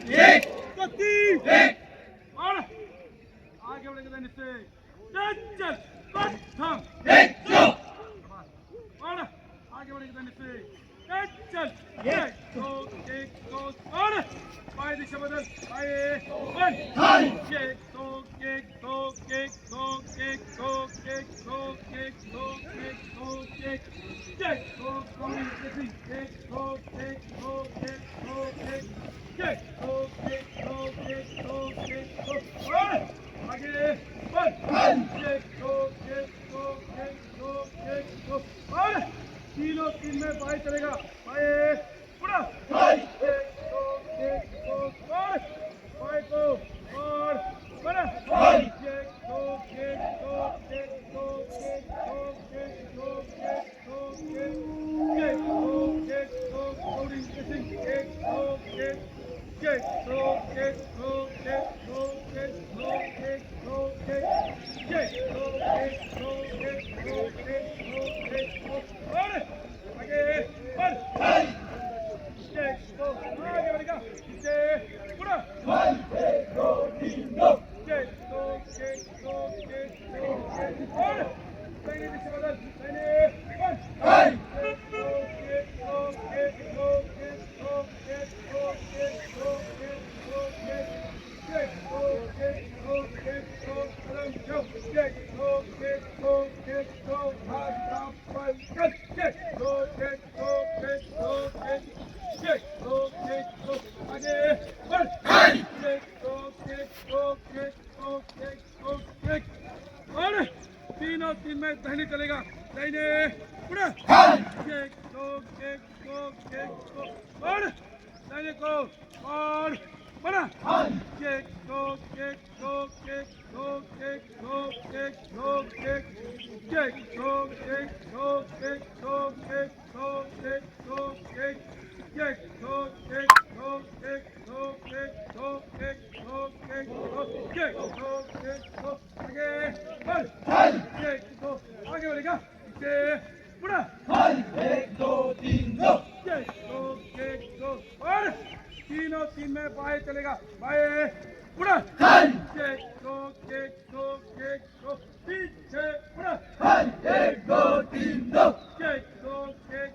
एक तो तीन एक और आगे बढ़ेंगे दाहिने से चल कट थम एक दो और आगे बढ़ेंगे दाहिने से चल एक दो और बाएं दिशा बदल बाएं वन हाय एक दो एक दो एक दो एक दो एक दो एक दो एक दो एक दो कौड़ी ड्रेसिंग एक दो एक दो एक दो एक दो एक दो एक दो एक दो और आगे वन एक दो एक दो एक दो एक दो और तीनों तीन में बाएं चलेगा बाएं पूरा हाय एक दो और बाएं को और बना हाय एक दो एक दो एक दो एक दो एक दो एक दो एक दो एक दो कौड़ी ड्रेसिंग एक दो एक दो एक दो एक दो एक दो एक दो एक दो एक दो एक दो एक दो एक दो और आगे बढ़ हाय एक दो आगे बढ़ेगा पीछे पूरा हाय एक दो तीन दो एक दो एक दो एक दो एक और दाहिने दिशा बदल दाहिने वन हाय एक दो एक दो एक दो एक दो एक दो एक दो एक दो एक दो एक दो एक दो कदम जाओ एक दो एक दो भाग पर एक दो एक दो एक दो एक दो एक दो आगे बढ़ हाय एक दो एक दो एक दो एक दो एक और तीनों तीन में दाहिने चलेगा दाहिने पूरा हाय एक दो एक दो एक दो और दाहिने को और बना एक दो एक दो एक दो एक दो एक दो एक दो एक दो एक दो एक दो एक दो एक एक दो एक दो एक दो एक दो एक दो एक दो एक दो एक दो आगे बढ़ हाय एक दो आगे बढ़ेगा पीछे पूरा हाय एक दो तीन दो एक दो और तीनों तीन में बाएं चलेगा बाएं पूरा हाय एक दो एक दो पीछे पूरा हाय एक दो तीन दो एक दो एक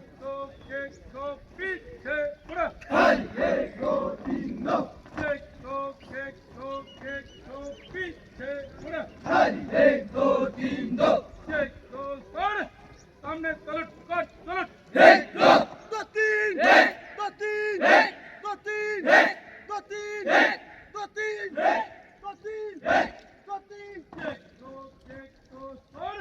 दो पीछे पूरा हाय एक दो तीन दो एक दो पीछे पूरा हाय एक दो तीन दो एक दो और सामने तलट कट तलट एक दो दो तीन एक दो तीन एक दो तीन एक दो तीन एक दो तीन एक दो तीन एक दो तीन एक दो और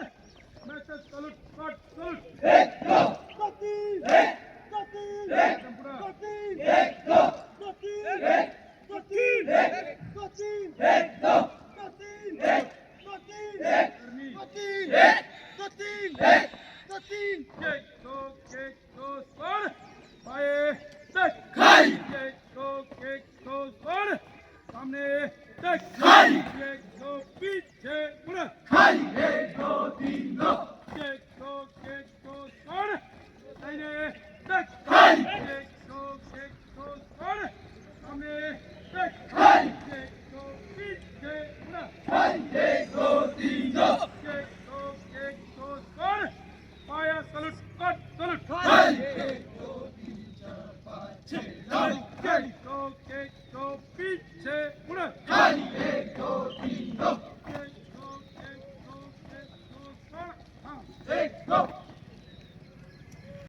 मैं से तलट कट तलट एक दो दो तीन एक दो तीन एक दो तीन एक दो दो तीन एक दो तीन एक दो तीन एक दो दो तीन एक दो तीन एक दो तीन एक दो तीन एक दो तीन एक दो और बाएं तक हाय एक दो और सामने तक हाय एक दो पीछे पूरा हाय एक दो तीन दो एक दो और दाहिने तक हाय एक दो और सामने तक हाय एक दो पीछे पूरा हाय एक दो तीन दो एक दो और पाया सलूट कट सलूट हाय एक दो तीन चार पाँच छः सात एक दो पीछे पूरा हाय एक दो तीन दो एक दो और हाँ एक दो